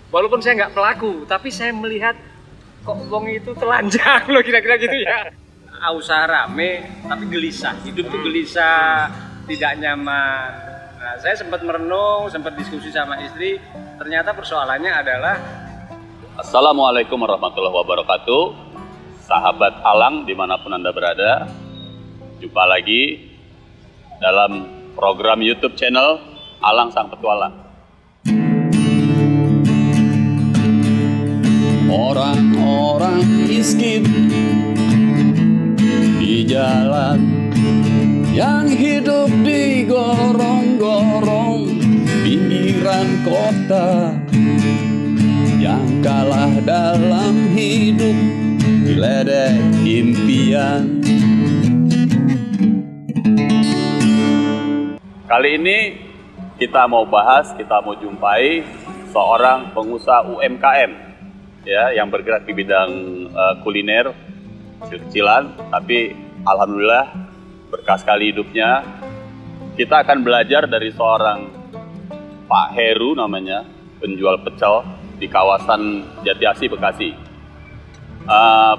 Walaupun saya nggak pelaku, tapi saya melihat kok wong itu telanjang loh, kira-kira gitu ya. Usaha rame, tapi gelisah. Hidup tuh gelisah, tidak nyaman. Nah, saya sempat merenung, sempat diskusi sama istri. Ternyata persoalannya adalah Assalamualaikum warahmatullahi wabarakatuh. Sahabat Alang dimanapun Anda berada, jumpa lagi dalam program YouTube channel Alang Sang Petualang. Orang-orang miskin di jalan, yang hidup di gorong-gorong pinggiran kota, yang kalah dalam hidup diledek impian. Kali ini kita mau jumpai seorang pengusaha UMKM ya, yang bergerak di bidang kuliner kecil-kecilan, tapi alhamdulillah berkah sekali hidupnya. Kita akan belajar dari seorang Pak Heru namanya, penjual pecel di kawasan Jati Asih, Bekasi.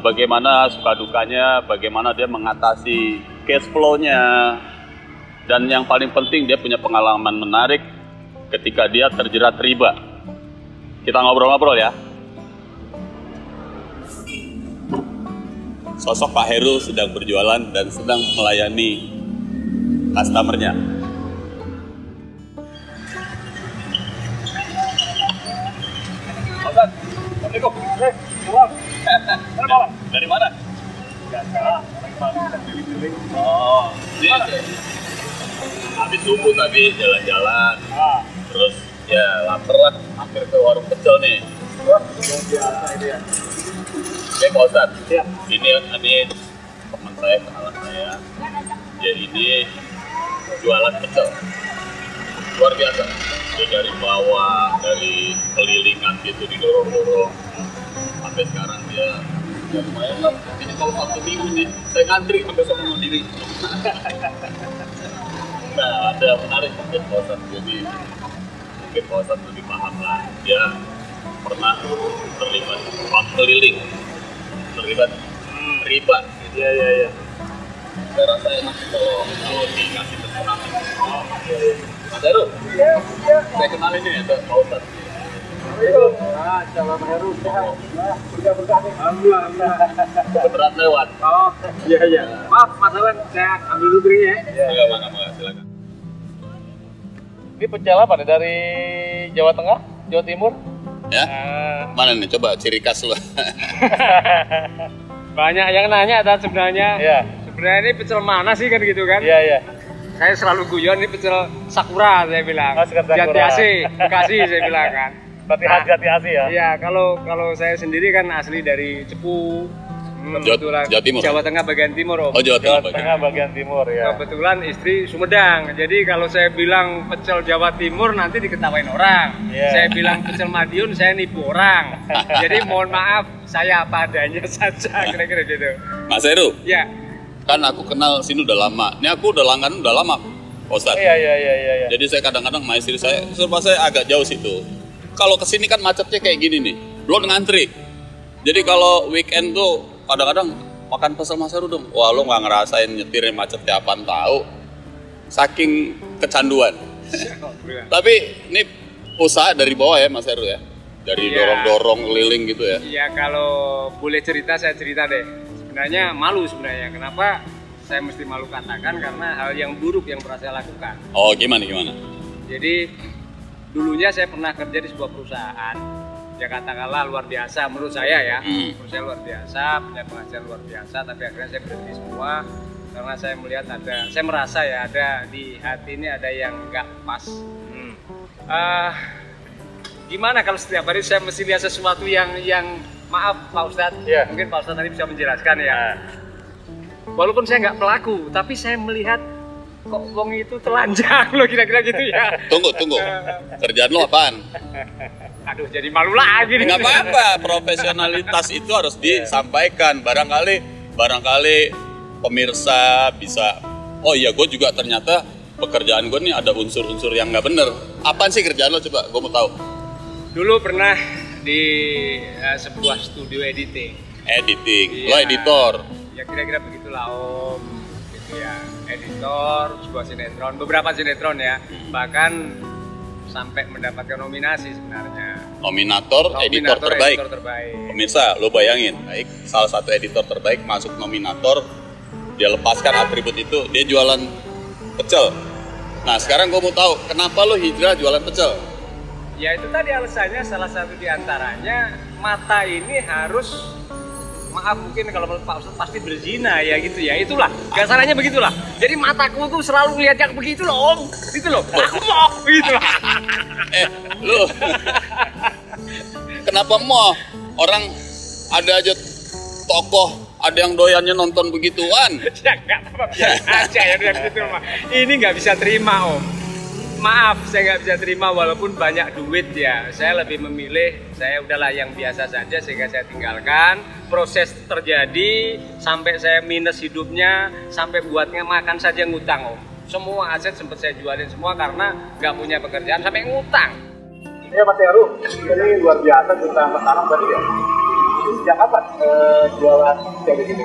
Bagaimana suka dukanya, bagaimana dia mengatasi cash flow-nya, dan yang paling penting dia punya pengalaman menarik ketika dia terjerat riba. Kita ngobrol-ngobrol ya. Sosok Pak Heru sedang berjualan dan sedang melayani customer-nya. Assalamualaikum. Dari mana? Oh, habis subuh tadi jalan-jalan, terus ya lapar lah, hampir ke warung pecel nih. Biasa ini ya. Oke Pak Ustadz, ya. Ini teman saya, kenalan saya. Dia ini jualan pecel, luar biasa. Dia dari bawah, dari kelilingan gitu, didorong-dorong. Sampai sekarang dia ya lumayan lah. Ini kalau Sabtu Minggu nih, saya ngantri sampai sama diri. Nah, ada menarik mungkin Pak Ustadz. Jadi mungkin Pak Ustadz lebih paham lah. Dia pernah terlibat uang keliling, terlibat riba. Iya. Saya rasa enak kalau dikasih keterangan. Oh, iya. Mas Heru? Iya. Saya kenalin ini ya, Pak Ustadz. Salam Heru, sehat. Berkah nih. Alhamdulillah. Kebetulan lewat. Oh, iya. Maaf, Mas Hewan, saya ambil dulu piringnya ya. Iya, mangga, silakan. Ini pecel apa nih? Dari Jawa Tengah, Jawa Timur? Ya? Mana nih? Coba ciri khas lo. Banyak yang nanya dan sebenarnya. Iya. Sebenarnya ini pecel mana sih kan gitu kan? Iya. Saya selalu guyon ini pecel Sakura saya bilang. Oh, Sakura. Jati Asih, Bekasi saya bilang kan. Berarti khas Jati Asih ya? Iya, kalau saya sendiri kan asli dari Cepu. Kebetulan Jawa Timur. Jawa Tengah bagian timur, Om. Oh, Jawa Jawa Tengah Tengah bagian timur ya. Kebetulan istri Sumedang. Jadi kalau saya bilang pecel Jawa Timur nanti diketawain orang. Yeah. Saya bilang pecel Madiun saya nipu orang. Jadi mohon maaf, saya apa adanya saja, kira-kira gitu. Mas Heru? Ya. Kan aku kenal sini udah lama. Ini aku udah langganan udah lama, Pak Ustadz. Iya. Jadi saya kadang-kadang sama istri saya, serba saya agak jauh situ. Kalau kesini kan macetnya kayak gini nih, belum ngantri. Jadi kalau weekend tuh kadang-kadang makan pecel Mas Heru dong. Wah, lo nggak ngerasain nyetirnya macetnya apaan tahu. Saking kecanduan. Tapi ini usaha dari bawah ya Mas Heru ya? Dari dorong-dorong keliling gitu ya? Iya, kalau boleh cerita saya cerita deh. Sebenarnya malu sebenarnya. Kenapa saya mesti malu katakan? Karena hal yang buruk yang pernah saya lakukan. Oh, gimana? Jadi dulunya saya pernah kerja di sebuah perusahaan. Ya katakanlah luar biasa menurut saya ya. Menurut saya luar biasa, punya penghasilan luar biasa, tapi akhirnya saya berhenti semua karena saya melihat saya merasa ya ada di hati ini ada yang nggak pas. Gimana kalau setiap hari saya mesti lihat sesuatu yang maaf Pak Ustadz, mungkin Pak Ustadz tadi bisa menjelaskan ya. Walaupun saya nggak pelaku, tapi saya melihat kok wong itu telanjang loh, kira-kira gitu ya. Tunggu. Kerjaan lo apaan? Aduh, jadi malu lagi nih. Nggak apa-apa, profesionalitas itu harus disampaikan. Barangkali pemirsa bisa, oh iya gue juga ternyata pekerjaan gue nih ada unsur-unsur yang nggak bener. Apaan sih kerjaan lo, coba gue mau tahu. Dulu pernah di sebuah studio editing. Lo editor. Ya kira-kira begitulah Om. Gitu ya, editor sebuah sinetron, beberapa sinetron ya. Bahkan sampai mendapatkan nominasi sebenarnya. Nominator editor terbaik. Pemirsa, lo bayangin, salah satu editor terbaik masuk nominator, dia lepaskan atribut itu, dia jualan pecel. Nah sekarang gue mau tahu, kenapa lo hijrah jualan pecel? Ya itu tadi alasannya, salah satu diantaranya mata ini harus, maaf mungkin kalau menurut Pak Ustadz pasti berzina ya gitu ya, itulah kasarnya begitulah. Jadi mataku tuh selalu lihat yang begitu loh Om, gitu loh, aku mau gitu lah. Lu kenapa mau? Orang ada aja tokoh, ada yang doyannya nonton begituan. Ya nggak apa-apa, biar aja ya doyan gitu mah. Ini nggak bisa terima Om. Maaf, saya nggak bisa terima walaupun banyak duit ya. Saya lebih memilih, saya udahlah yang biasa saja sehingga saya tinggalkan. Proses terjadi sampai saya minus hidupnya, sampai buatnya makan saja ngutang Om. Semua aset sempat saya jualin semua karena nggak punya pekerjaan sampai ngutang. Ya Mas Heru, ini luar biasa juta pertama berarti ya. Sejak kapan jualan dari sini?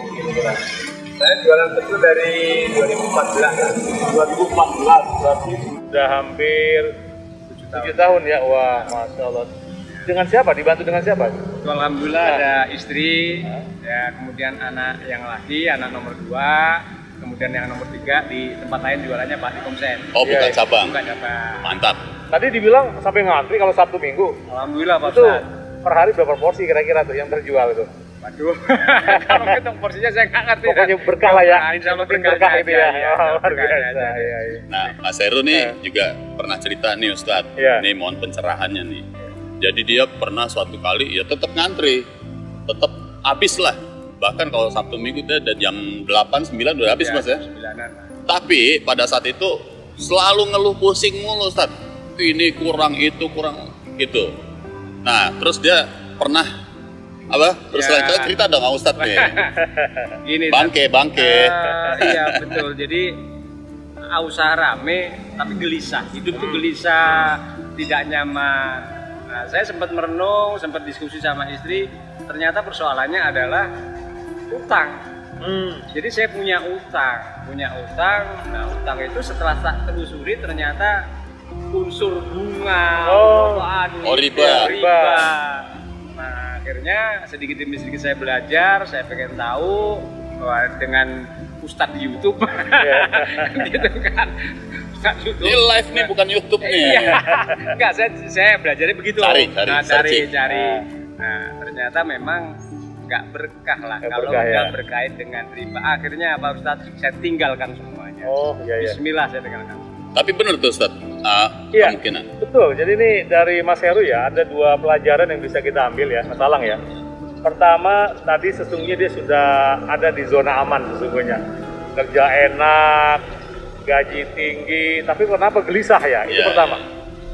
Saya jualan pecel dari 2014. 2014 berarti sudah hampir 7 tahun ya. Wah, Masya Allah. Dengan siapa? Dibantu dengan siapa? Alhamdulillah ada istri, ya, kemudian anak yang laki, anak nomor 2, kemudian yang nomor 3 di tempat lain jualannya Pak di Komsen. Oh, bukan cabang. Bukan cabang. Mantap. Tadi dibilang sampai ngantri kalau Sabtu Minggu. Alhamdulillah Pak Itu Ustadz. per hari berapa porsi kira-kira tuh yang terjual itu? Waduh, kalau hitung porsinya saya nggak ngerti. Pokoknya berkah lah ya. Insya Allah berkah itu ya. Luar biasa. Nah, Mas Heru nih juga pernah cerita nih Ustadz. Nih mohon pencerahannya nih. Jadi dia pernah suatu kali ya tetap ngantri, tetap habis lah. Bahkan kalau Sabtu Minggu dia ada jam 8, 9 udah habis Mas ya. 9-an. Tapi pada saat itu selalu ngeluh pusing mulu Ustadz. Ini kurang, itu kurang, gitu. Nah, terus dia pernah apa? Terus selanjutnya cerita dong Ustadz nih. Gini, bangke. Iya betul. Jadi usaha rame tapi gelisah. Hidup tuh gelisah, tidak nyaman. Nah, saya sempat merenung, sempat diskusi sama istri. Ternyata persoalannya adalah utang. Jadi saya punya utang. Nah utang itu setelah tak telusuri ternyata unsur bunga, riba. Nah akhirnya sedikit demi sedikit saya belajar, saya pengen tahu bahwa dengan Ustadz di YouTube, gitu kan. Ustadz YouTube. Ini live nih bukan YouTube nih. Enggak, saya belajarnya begitu. Cari. Nah ternyata memang nggak berkah lah kalau nggak berkait dengan riba. Akhirnya Pak Ustadz saya tinggalkan semuanya. Bismillah saya tinggalkan. Tapi benar tuh Ustadz, kemungkinan. Betul, jadi ini dari Mas Heru ya, ada 2 pelajaran yang bisa kita ambil ya, Mas Alang ya. Pertama, tadi sesungguhnya dia sudah ada di zona aman sesungguhnya. Kerja enak, gaji tinggi, tapi kenapa gelisah ya? Itu pertama.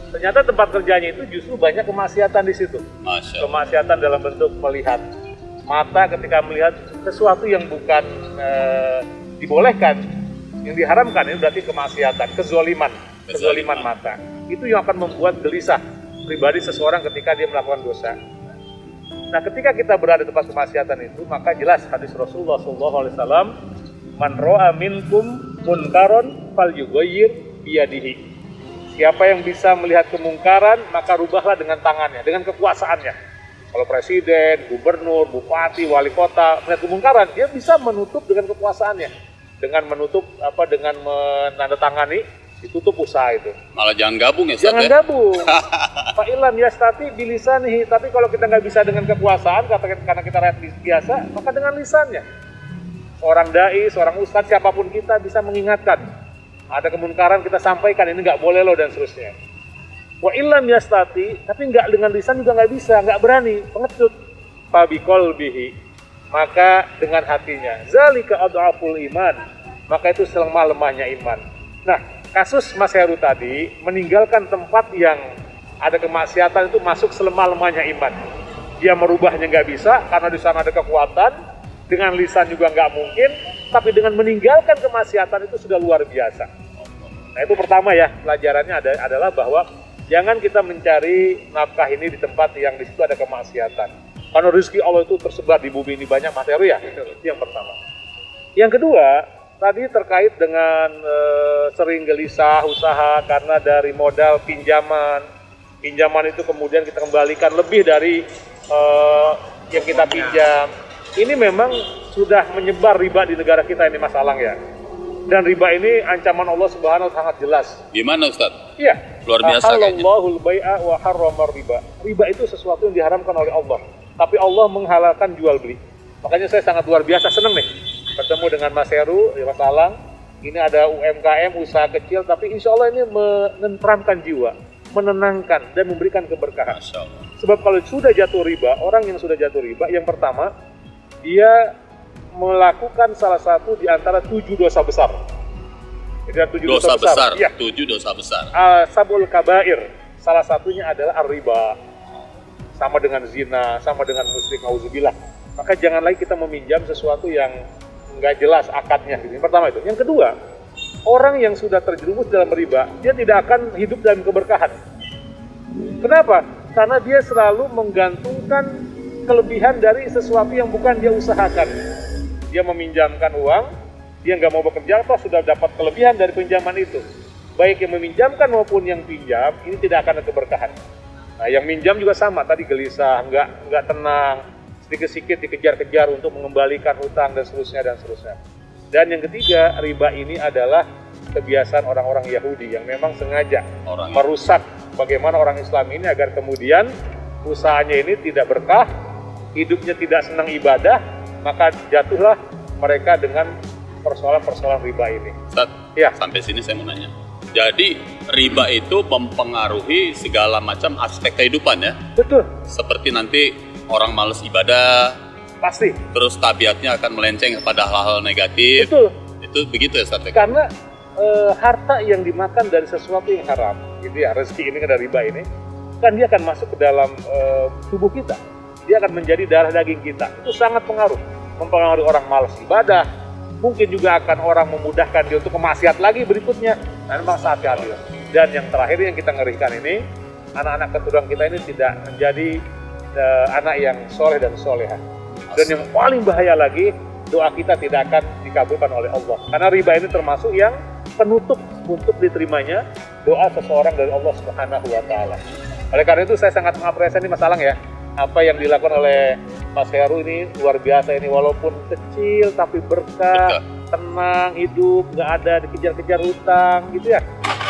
Ternyata tempat kerjanya itu justru banyak kemaksiatan di situ. Kemaksiatan dalam bentuk melihat. Mata ketika melihat sesuatu yang bukan dibolehkan, yang diharamkan, ini berarti kemaksiatan, kezaliman mata. Itu yang akan membuat gelisah pribadi seseorang ketika dia melakukan dosa. Nah, ketika kita berada di tempat kemaksiatan itu, maka jelas hadis Rasulullah SAW, man ro'a minkum munkaron falyughayyir biyadihi. Siapa yang bisa melihat kemungkaran, maka rubahlah dengan tangannya, dengan kekuasaannya. Kalau presiden, gubernur, bupati, wali kota melihat kemungkaran, dia bisa menutup dengan kekuasaannya. Dengan menutup dengan menandatangani, ditutup usaha itu. Malah jangan gabung ya, jangan gabung. Fa ilam yastati bilisanihi, tapi kalau kita nggak bisa dengan kekuasaan karena kita rakyat biasa, maka dengan lisannya. Seorang dai, seorang ustadz, siapapun kita bisa mengingatkan. Ada kemungkaran kita sampaikan, ini nggak boleh loh dan seterusnya. Wa ilam yastati, tapi nggak dengan lisan juga nggak bisa, nggak berani, pengecut. Fa biqalbihi, maka dengan hatinya. Zalika adhaful iman, maka itu selemah-lemahnya iman. Nah, kasus Mas Heru tadi meninggalkan tempat yang ada kemaksiatan itu masuk selemah-lemahnya iman. Dia merubahnya nggak bisa karena di sana ada kekuatan, dengan lisan juga nggak mungkin, tapi dengan meninggalkan kemaksiatan itu sudah luar biasa. Nah itu pertama ya, pelajarannya adalah bahwa Jangan kita mencari nafkah ini di tempat yang di situ ada kemaksiatan. Karena rezeki Allah itu tersebar di bumi ini banyak, Mas Heru ya. Itu yang pertama. Yang kedua, tadi terkait dengan sering gelisah usaha karena dari modal pinjaman itu kemudian kita kembalikan lebih dari yang kita pinjam. Ini memang sudah menyebar riba di negara kita ini, Mas Alang ya. Dan riba ini ancaman Allah Subhanahu wa taala sangat jelas. Gimana Ustaz? Iya. Luar biasa kayaknya. Allahul bai'a wa harramar riba. Riba itu sesuatu yang diharamkan oleh Allah. Tapi Allah menghalalkan jual beli. Makanya saya sangat luar biasa senang nih bertemu dengan Mas Heru, Mas Alang. Ini ada UMKM, usaha kecil, tapi insya Allah ini menenteramkan jiwa, menenangkan dan memberikan keberkahan. Sebab kalau sudah jatuh riba, orang yang sudah jatuh riba, yang pertama dia melakukan salah satu di antara 7 dosa besar. Jadi 7 dosa besar. Ya. 7 dosa besar. Sabul kabair. Salah satunya adalah ar-riba. Sama dengan zina, sama dengan musyrik, nauzubillah. Maka jangan lagi kita meminjam sesuatu yang nggak jelas akadnya. Yang pertama itu. Yang kedua, orang yang sudah terjerumus dalam riba, dia tidak akan hidup dalam keberkahan. Kenapa? Karena dia selalu menggantungkan kelebihan dari sesuatu yang bukan dia usahakan. Dia meminjamkan uang, dia nggak mau bekerja, toh sudah dapat kelebihan dari pinjaman itu. Baik yang meminjamkan maupun yang pinjam, ini tidak akan ada keberkahan. Nah, yang minjam juga sama, tadi gelisah, nggak tenang, sedikit-sedikit dikejar-kejar untuk mengembalikan hutang dan seterusnya dan seterusnya. Dan yang ketiga, riba ini adalah kebiasaan orang-orang Yahudi yang memang sengaja merusak bagaimana orang Islam ini agar kemudian usahanya ini tidak berkah, hidupnya tidak senang ibadah, maka jatuhlah mereka dengan persoalan-persoalan riba ini. Ustaz, ya. Sampai sini saya mau nanya. Jadi riba itu mempengaruhi segala macam aspek kehidupan ya? Betul. Seperti nanti orang malas ibadah. Pasti. Terus tabiatnya akan melenceng kepada hal-hal negatif. Betul. Itu begitu ya Ustaz? Karena harta yang dimakan dari sesuatu yang haram, gitu ya, rezeki ini dari riba ini, kan dia akan masuk ke dalam tubuh kita. Dia akan menjadi darah daging kita. Itu sangat mempengaruhi orang malas ibadah. Mungkin juga akan orang memudahkan dia untuk kemaksiat lagi berikutnya. Dan memang saat adil. Dan yang terakhir yang kita ngerikan ini, anak-anak keturunan kita ini tidak menjadi anak yang soleh dan soleha. Dan yang paling bahaya lagi, doa kita tidak akan dikabulkan oleh Allah. Karena riba ini termasuk yang penutup untuk diterimanya doa seseorang dari Allah Subhanahu wa taala. Oleh karena itu saya sangat mengapresiasi Mas Alang ya. Apa yang dilakukan oleh Mas Heru ini luar biasa ini, walaupun kecil tapi berkah, tenang hidup, nggak ada dikejar-kejar hutang gitu ya.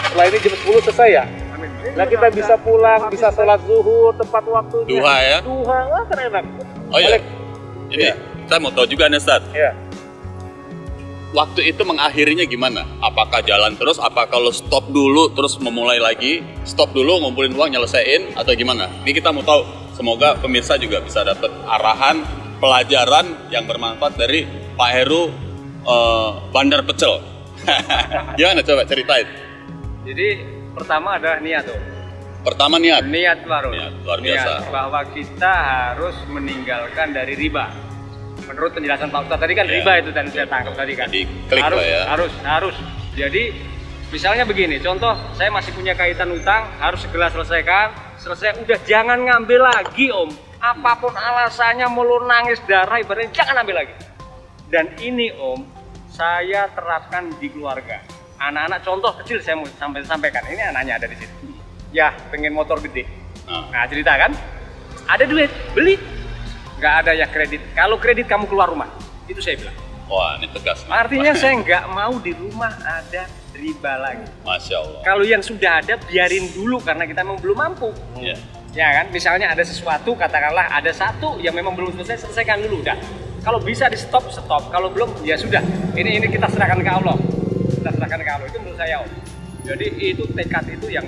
Setelah ini jam 10 selesai ya. Amin. Nah kita bisa pulang, bisa sholat zuhur tepat waktunya. Duha ya. Duha, wah kan enak. Oh iya. Ini saya mau tahu juga nih Ustaz. Iya. Waktu itu mengakhirinya gimana? Apakah jalan terus? Apa kalau stop dulu terus memulai lagi? Stop dulu ngumpulin uang nyelesain atau gimana? Ini kita mau tahu. Semoga pemirsa juga bisa dapat arahan, pelajaran yang bermanfaat dari Pak Heru Bandar Pecel. Gimana coba ceritain? Jadi pertama adalah niat tuh. Pertama niat. Niat luar biasa. Niat bahwa kita harus meninggalkan dari riba. Menurut penjelasan Pak Ustadz tadi kan riba itu dan saya tangkap tadi kan. Jadi, klik harus. Jadi misalnya begini, contoh saya masih punya kaitan utang, harus segera selesaikan. Selesai udah jangan ngambil lagi Om. Apapun alasannya, mau lu nangis darah ibaratnya jangan ambil lagi. Dan ini Om, saya terapkan di keluarga. Anak-anak contoh kecil saya mau sampaikan. Ini anaknya ada di sini. Ya, pengen motor gede. Nah, cerita kan? Ada duit, beli. Nggak ada ya kredit. Kalau kredit kamu keluar rumah. Itu saya bilang. Wah, ini tegas. Artinya saya nggak mau di rumah ada riba lagi. Masya Allah. Kalau yang sudah ada biarin dulu karena kita memang belum mampu. Yeah. Ya kan, misalnya ada sesuatu, katakanlah ada satu yang memang belum selesai, selesaikan dulu udah. Kalau bisa di stop. Kalau belum ya sudah. Ini kita serahkan ke Allah. Kita serahkan ke Allah, itu menurut saya Om. Jadi itu tekad itu yang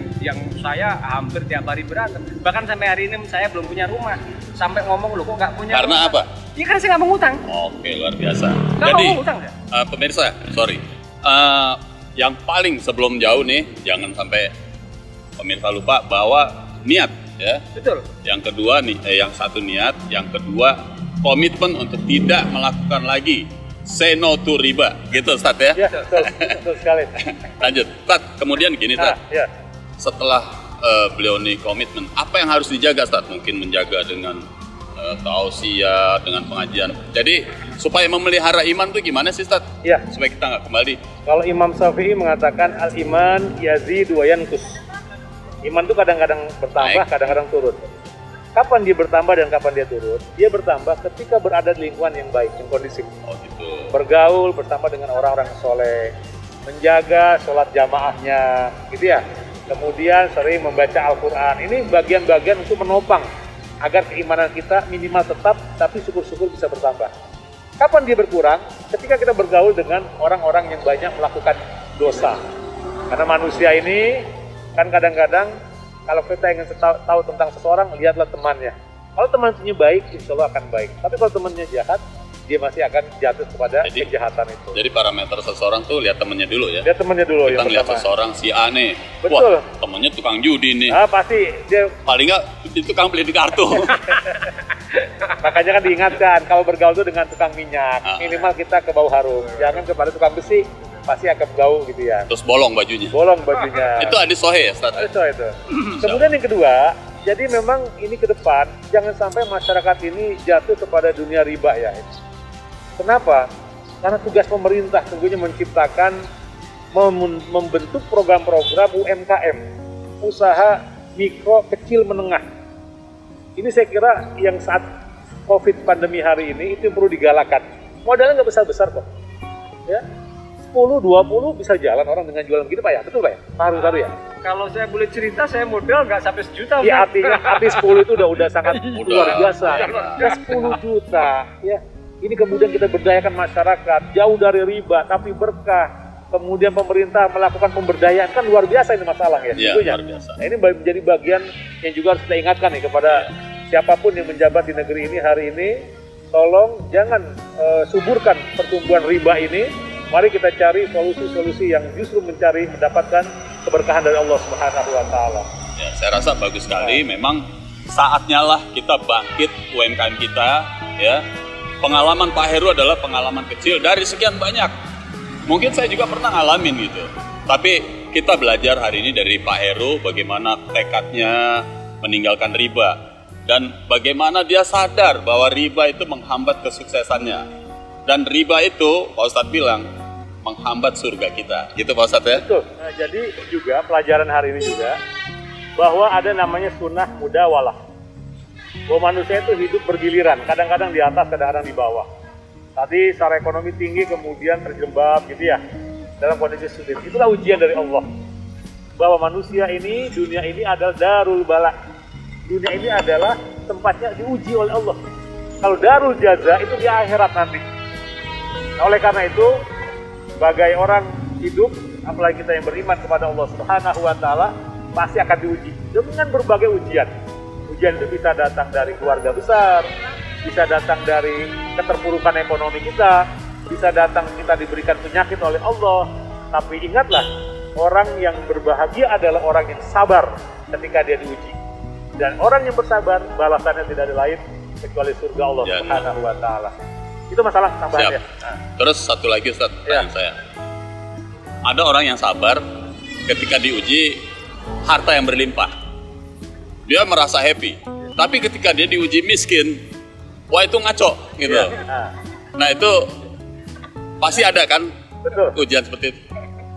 saya hampir tiap hari berantem. Bahkan sampai hari ini saya belum punya rumah. Sampai ngomong loh kok nggak punya Karena rumah. apa? Ya karena saya nggak mau ngutang. Oke, luar biasa. Jadi pemirsa, sorry. Yang paling sebelum jauh nih, jangan sampai pemirsa lupa bahwa niat ya. Betul. Yang kedua nih, yang satu niat, yang kedua komitmen untuk tidak melakukan lagi. Say no to riba, gitu Ustaz ya? Iya, betul sekali. Lanjut, Ustaz, kemudian gini Ustaz. Ya. Setelah beliau nih komitmen, apa yang harus dijaga Ustaz? Mungkin menjaga dengan tausiah, dengan pengajian. Jadi supaya memelihara iman tuh gimana sih Ustaz? Ya. Supaya kita nggak kembali. Kalau Imam Syafi'i mengatakan al-iman yazidu wa yanqus. Iman tuh kadang-kadang bertambah, kadang-kadang turun. Kapan dia bertambah dan kapan dia turun? Dia bertambah ketika berada di lingkungan yang baik, yang kondisif. Oh gitu. Bergaul bersama dengan orang-orang soleh, menjaga sholat jamaahnya, gitu ya. Kemudian sering membaca Al-Quran. Ini bagian-bagian untuk menopang agar keimanan kita minimal tetap, tapi syukur-syukur bisa bertambah. Kapan dia berkurang? Ketika kita bergaul dengan orang-orang yang banyak melakukan dosa. Karena manusia ini kan kadang-kadang kalau kita ingin tahu tentang seseorang, lihatlah temannya. Kalau temannya baik, insya Allah akan baik. Tapi kalau temannya jahat, dia masih akan jatuh kepada kejahatan itu. Jadi parameter seseorang tuh lihat temannya dulu ya. Lihat temannya dulu. Kita lihat seseorang si A nih. Betul. Wah, temannya tukang judi nih. Pasti dia. Paling nggak itu tukang beli di kartu. Makanya kan diingatkan kalau bergaul itu dengan tukang minyak, minimal kita ke bau harum. Jangan kepada tukang besi, pasti akan bau gitu ya. Terus bolong bajunya. Bolong bajunya. Itu hadis sahih ya, Ustaz? Hadis sahih itu. Kemudian yang kedua, jadi memang ini ke depan jangan sampai masyarakat ini jatuh kepada dunia riba ya. Kenapa? Karena tugas pemerintah tentunya menciptakan, membentuk program-program UMKM, usaha mikro, kecil, menengah. Ini saya kira yang saat COVID pandemi hari ini itu yang perlu digalakan. Modalnya nggak besar-besar kok. Ya, 10-20 bisa jalan orang dengan jualan begini Pak ya? Betul Pak ya? Paru-paru ya? Kalau saya boleh cerita, saya modal nggak sampai sejuta. Ya artinya arti 10 itu udah sangat luar biasa. Ya 10 juta. Ya, ini kemudian kita berdayakan masyarakat jauh dari riba tapi berkah. Kemudian pemerintah melakukan pemberdayaan, kan luar biasa ini masalah ya. Iya, luar biasa. Nah, ini menjadi bagian yang juga harus kita ingatkan nih kepada siapapun yang menjabat di negeri ini hari ini. Tolong jangan suburkan pertumbuhan riba ini. Mari kita cari solusi-solusi yang justru mendapatkan keberkahan dari Allah Subhanahu wa taala. Ya, saya rasa bagus sekali. Memang saatnya lah kita bangkit UMKM kita ya. Pengalaman Pak Heru adalah pengalaman kecil dari sekian banyak. Mungkin saya juga pernah ngalamin gitu. Tapi kita belajar hari ini dari Pak Heru bagaimana tekadnya meninggalkan riba. Dan bagaimana dia sadar bahwa riba itu menghambat kesuksesannya. Dan riba itu, Pak Ustadz bilang, menghambat surga kita. Gitu Pak Ustadz ya? Betul. Nah, jadi juga pelajaran hari ini juga, bahwa ada namanya sunnah mudawalah. Bahwa manusia itu hidup bergiliran, kadang-kadang di atas, kadang-kadang di bawah. Tadi secara ekonomi tinggi kemudian terjebak gitu ya, dalam kondisi sulit. Itulah ujian dari Allah. Bahwa manusia ini, dunia ini adalah darul bala. Dunia ini adalah tempatnya diuji oleh Allah. Kalau darul jaza itu di akhirat nanti. Nah, oleh karena itu, sebagai orang hidup, apalagi kita yang beriman kepada Allah Subhanahu wa taala, pasti akan diuji dengan berbagai ujian. Ujian itu bisa datang dari keluarga besar, bisa datang dari keterpurukan ekonomi kita, bisa datang kita diberikan penyakit oleh Allah. Tapi ingatlah, orang yang berbahagia adalah orang yang sabar ketika dia diuji. Dan orang yang bersabar, balasannya tidak ada lain kecuali surga Allah Subhanahu wa taala. Itu masalah tambahannya. Nah. Terus satu lagi Ustaz, pertanyaan saya. Ada orang yang sabar ketika diuji harta yang berlimpah. Dia merasa happy. Tapi ketika dia diuji miskin, wah itu ngaco gitu. Nah itu pasti ada kan. Betul. Ujian seperti itu.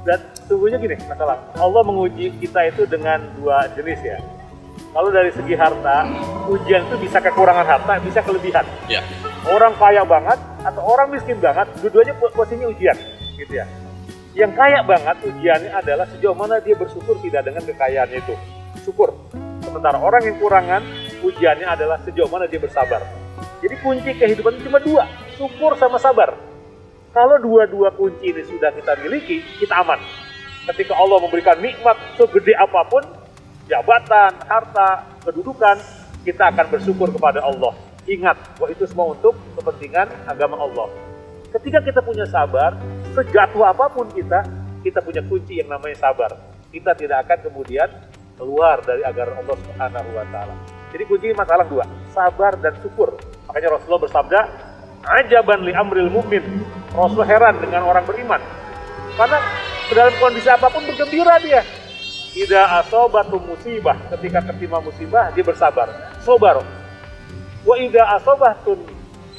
Dan sungguhnya gini masalah, Allah menguji kita itu dengan dua jenis ya. Kalau dari segi harta, ujian itu bisa kekurangan harta, bisa kelebihan. Ya. Orang kaya banget atau orang miskin banget, dua-duanya posisinya ujian, gitu ya. Yang kaya banget ujiannya adalah sejauh mana dia bersyukur tidak dengan kekayaannya itu. Syukur. Sementara orang yang kurangan, ujiannya adalah sejauh mana dia bersabar. Jadi kunci kehidupan cuma dua, syukur sama sabar. Kalau dua-dua kunci ini sudah kita miliki, kita aman. Ketika Allah memberikan nikmat segede apapun, jabatan, harta, kedudukan, kita akan bersyukur kepada Allah. Ingat, bahwa itu semua untuk kepentingan agama Allah. Ketika kita punya sabar, sejatuh apapun kita punya kunci yang namanya sabar. Kita tidak akan kemudian keluar dari ajaran Allah Subhanahu wa taala. Jadi kunci masalah dua, sabar dan syukur. Makanya Rasulullah bersabda, "Ajaban li amril mu'min." Rasul heran dengan orang beriman. Karena dalam kondisi apapun bergembira dia. Ida asobatu musibah, ketika ketimpa musibah dia bersabar. Sobar. Wa ida asobatun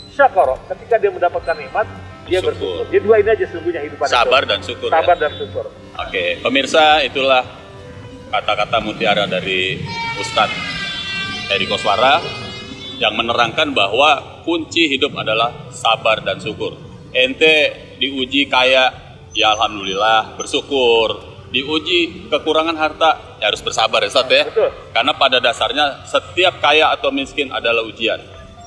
syakara, ketika dia mendapatkan nikmat dia bersyukur. Jadi dua ini aja sesungguhnya hidup sabar dan syukur. Sabar ya? Dan syukur. Oke, pemirsa, itulah kata-kata mutiara dari Ustadz Heri Koswara yang menerangkan bahwa kunci hidup adalah sabar dan syukur. Ente diuji kaya, ya alhamdulillah bersyukur. Diuji kekurangan harta, ya harus bersabar ya Ustadz ya. Betul. Karena pada dasarnya setiap kaya atau miskin adalah ujian.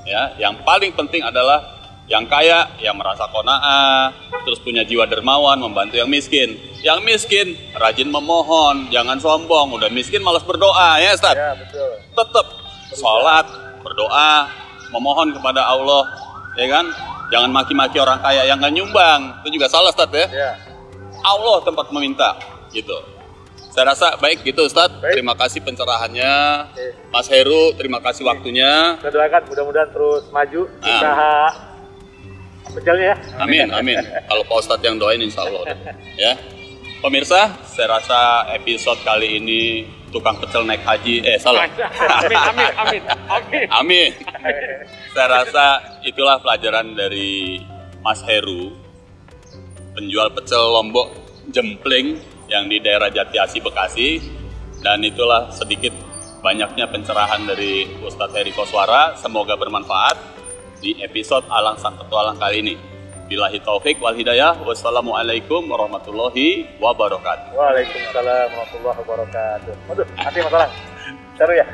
Ya, yang paling penting adalah yang kaya yang merasa qanaah, terus punya jiwa dermawan, membantu yang miskin. Yang miskin rajin memohon, jangan sombong. Udah miskin malas berdoa ya Ustadz. Ya, betul. Tetap sholat, berdoa, memohon kepada Allah, ya kan? Jangan maki-maki orang kaya yang nggak nyumbang, itu juga salah Ustadz ya. Ya. Allah tempat meminta, gitu. Saya rasa baik gitu Ustadz. Baik. Terima kasih pencerahannya. Oke. Mas Heru, terima kasih waktunya. Kita doakan mudah-mudahan terus maju usaha pecelnya ya. Amin, amin. Kalau Pak Ustadz yang doain insya Allah. Ya. Pemirsa, saya rasa episode kali ini tukang pecel naik haji, salah. Amin. Saya rasa itulah pelajaran dari Mas Heru, penjual pecel Lombok Jempling yang di daerah Jatiasi, Bekasi. Dan itulah sedikit banyaknya pencerahan dari Ustadz Heri Koswara. Semoga bermanfaat di episode Alang Sang Petualang kali ini. Billahi taufik wal hidayah. Wassalamualaikum warahmatullahi wabarakatuh. Waalaikumsalam warahmatullahi wabarakatuh. Waduh, nanti masalah. Seru ya?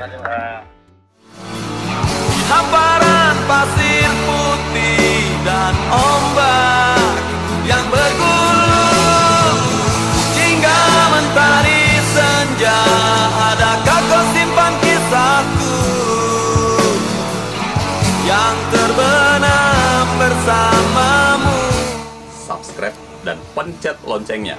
Hamparan pasir putih dan ombak yang bergulung hingga mentari senja. Adakah kau simpan kisahku yang terbenam bersamamu? Subscribe dan pencet loncengnya